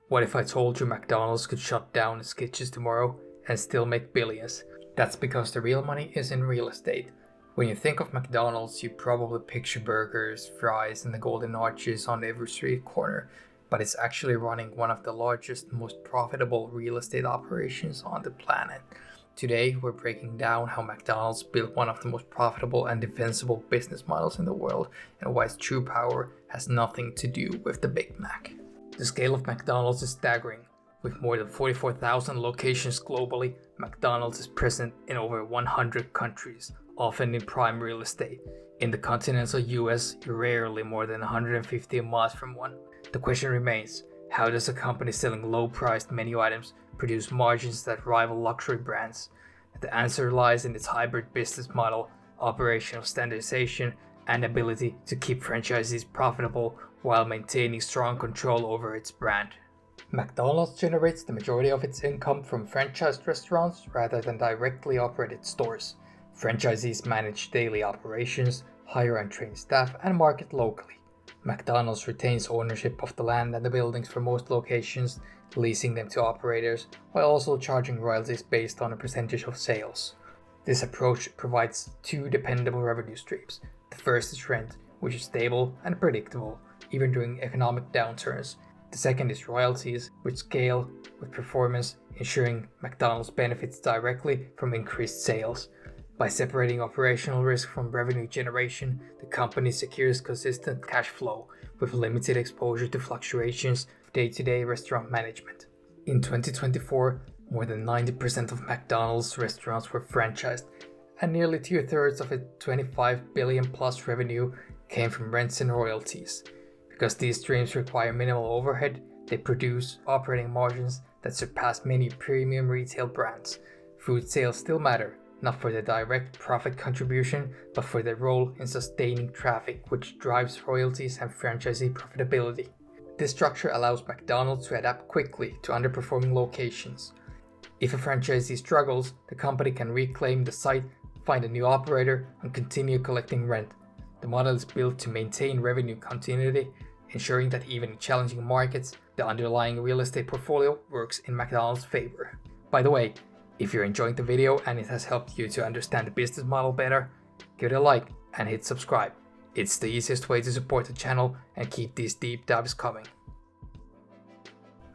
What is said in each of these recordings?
What if I told you McDonald's could shut down its kitchens tomorrow and still make billions? That's because the real money is in real estate. When you think of McDonald's, you probably picture burgers, fries, and the golden arches on every street corner, but it's actually running one of the largest, most profitable real estate operations on the planet. Today, we're breaking down how McDonald's built one of the most profitable and defensible business models in the world, and why its true power has nothing to do with the Big Mac. The scale of McDonald's is staggering. With more than 44,000 locations globally, McDonald's is present in over 100 countries, often in prime real estate. In the continental US, you're rarely more than 150 miles from one. The question remains, how does a company selling low-priced menu items produce margins that rival luxury brands? The answer lies in its hybrid business model, operational standardization, and ability to keep franchisees profitable while maintaining strong control over its brand. McDonald's generates the majority of its income from franchised restaurants rather than directly operated stores. Franchisees manage daily operations, hire and train staff, and market locally. McDonald's retains ownership of the land and the buildings for most locations, leasing them to operators, while also charging royalties based on a percentage of sales. This approach provides two dependable revenue streams. The first is rent, which is stable and predictable, even during economic downturns. The second is royalties, which scale with performance, ensuring McDonald's benefits directly from increased sales. By separating operational risk from revenue generation, the company secures consistent cash flow with limited exposure to fluctuations of day-to-day restaurant management. In 2024, more than 90% of McDonald's restaurants were franchised, and nearly 2/3 of its $25 billion plus revenue came from rents and royalties. Because these streams require minimal overhead, they produce operating margins that surpass many premium retail brands. Food sales still matter, not for the direct profit contribution, but for their role in sustaining traffic, which drives royalties and franchisee profitability. This structure allows McDonald's to adapt quickly to underperforming locations. If a franchisee struggles, the company can reclaim the site, find a new operator, and continue collecting rent. The model is built to maintain revenue continuity, ensuring that even in challenging markets, the underlying real estate portfolio works in McDonald's favor. By the way, if you're enjoying the video and it has helped you to understand the business model better, give it a like and hit subscribe. It's the easiest way to support the channel and keep these deep dives coming.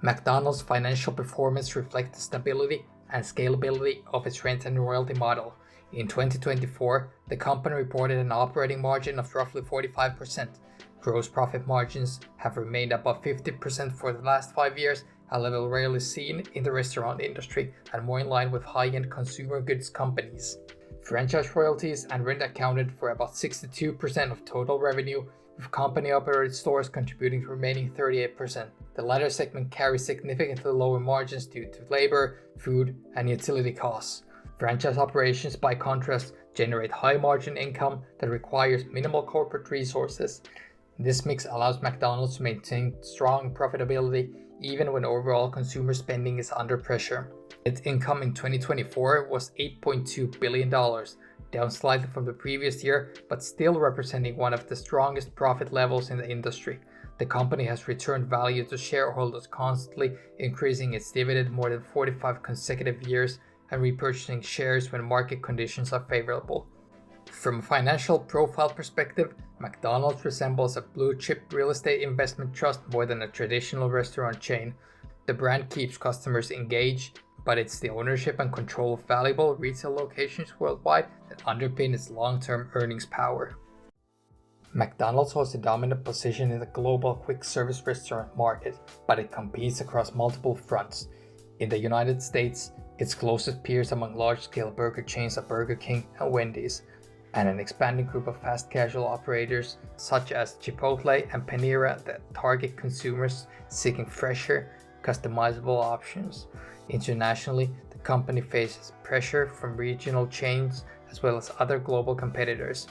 McDonald's financial performance reflects the stability and scalability of its rent and royalty model. In 2024, the company reported an operating margin of roughly 45%. Gross profit margins have remained above 50% for the last 5 years, a level rarely seen in the restaurant industry and more in line with high-end consumer goods companies. Franchise royalties and rent accounted for about 62% of total revenue, with company-operated stores contributing the remaining 38%. The latter segment carries significantly lower margins due to labor, food, and utility costs. Franchise operations, by contrast, generate high-margin income that requires minimal corporate resources. This mix allows McDonald's to maintain strong profitability even when overall consumer spending is under pressure. Its income in 2024 was $8.2 billion, down slightly from the previous year, but still representing one of the strongest profit levels in the industry. The company has returned value to shareholders constantly, increasing its dividend more than 45 consecutive years and repurchasing shares when market conditions are favorable. From a financial profile perspective, McDonald's resembles a blue-chip real estate investment trust more than a traditional restaurant chain. The brand keeps customers engaged, but it's the ownership and control of valuable retail locations worldwide that underpin its long-term earnings power. McDonald's holds a dominant position in the global quick-service restaurant market, but it competes across multiple fronts. In the United States, its closest peers among large-scale burger chains are Burger King and Wendy's, and an expanding group of fast casual operators such as Chipotle and Panera that target consumers seeking fresher, customizable options. Internationally, the company faces pressure from regional chains as well as other global competitors.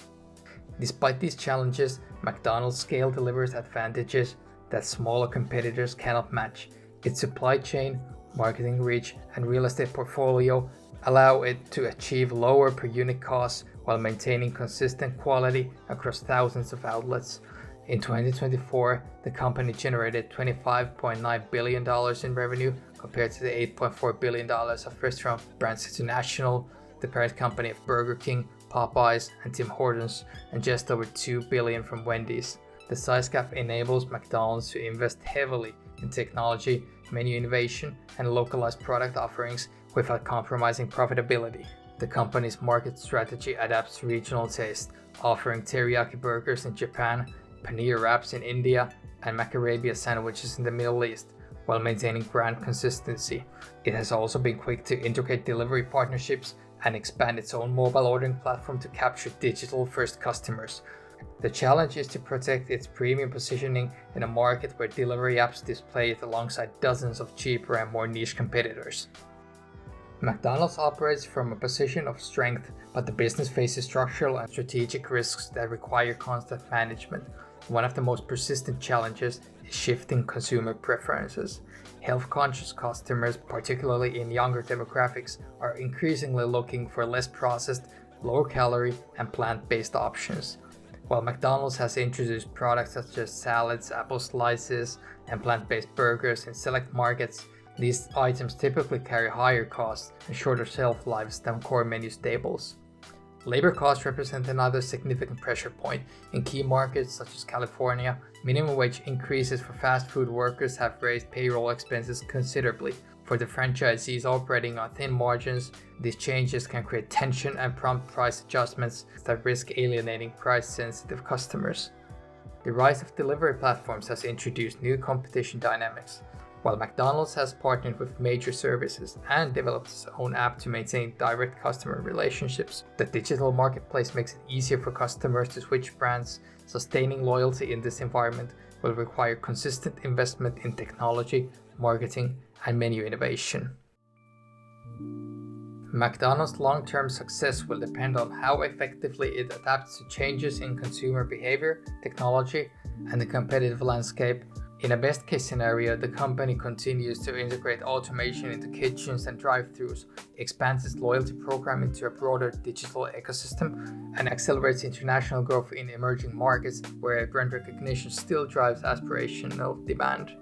Despite these challenges, McDonald's scale delivers advantages that smaller competitors cannot match. Its supply chain, marketing reach, and real estate portfolio allow it to achieve lower per unit costs while maintaining consistent quality across thousands of outlets. In 2024, the company generated $25.9 billion in revenue compared to the $8.4 billion of Restaurant Brands International, the parent company of Burger King, Popeyes, and Tim Hortons, and just over $2 billion from Wendy's. The size gap enables McDonald's to invest heavily in technology, menu innovation, and localized product offerings without compromising profitability. The company's market strategy adapts to regional taste, offering teriyaki burgers in Japan, paneer wraps in India, and macarabia sandwiches in the Middle East, while maintaining brand consistency. It has also been quick to integrate delivery partnerships and expand its own mobile ordering platform to capture digital-first customers. The challenge is to protect its premium positioning in a market where delivery apps display it alongside dozens of cheaper and more niche competitors. McDonald's operates from a position of strength, but the business faces structural and strategic risks that require constant management. One of the most persistent challenges is shifting consumer preferences. Health-conscious customers, particularly in younger demographics, are increasingly looking for less processed, lower-calorie, and plant-based options. While McDonald's has introduced products such as salads, apple slices, and plant-based burgers in select markets, these items typically carry higher costs and shorter shelf lives than core menu staples. Labor costs represent another significant pressure point. In key markets such as California, minimum wage increases for fast food workers have raised payroll expenses considerably. For the franchisees operating on thin margins, these changes can create tension and prompt price adjustments that risk alienating price-sensitive customers. The rise of delivery platforms has introduced new competition dynamics. While McDonald's has partnered with major services and developed its own app to maintain direct customer relationships, the digital marketplace makes it easier for customers to switch brands. Sustaining loyalty in this environment will require consistent investment in technology, marketing, and menu innovation. McDonald's long-term success will depend on how effectively it adapts to changes in consumer behavior, technology, and the competitive landscape. In a best-case scenario, the company continues to integrate automation into kitchens and drive-thrus, expands its loyalty program into a broader digital ecosystem, and accelerates international growth in emerging markets where brand recognition still drives aspirational demand.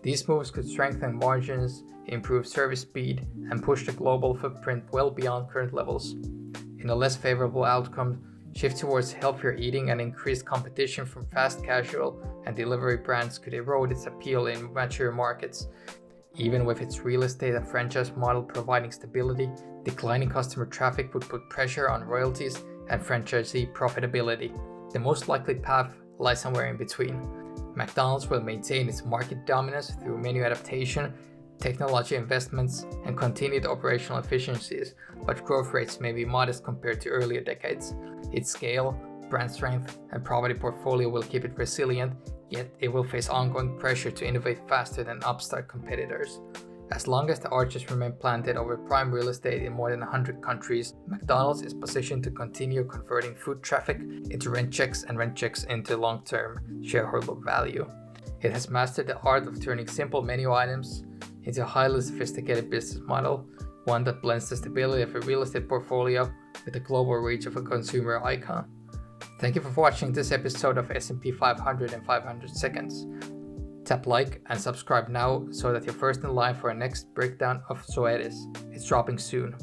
These moves could strengthen margins, improve service speed, and push the global footprint well beyond current levels. In a less favorable outcome, shift towards healthier eating and increased competition from fast casual and delivery brands could erode its appeal in mature markets. Even with its real estate and franchise model providing stability, declining customer traffic would put pressure on royalties and franchisee profitability. The most likely path lies somewhere in between. McDonald's will maintain its market dominance through menu adaptation, technology investments, and continued operational efficiencies, but growth rates may be modest compared to earlier decades. Its scale, brand strength, and property portfolio will keep it resilient, yet it will face ongoing pressure to innovate faster than upstart competitors. As long as the arches remain planted over prime real estate in more than 100 countries, McDonald's is positioned to continue converting foot traffic into rent checks and rent checks into long-term shareholder value. It has mastered the art of turning simple menu items into a highly sophisticated business model, one that blends the stability of a real estate portfolio with the global reach of a consumer icon. Thank you for watching this episode of S&P 500 in 500 seconds. Tap like and subscribe now so that you're first in line for our next breakdown of Zoetis. It's dropping soon.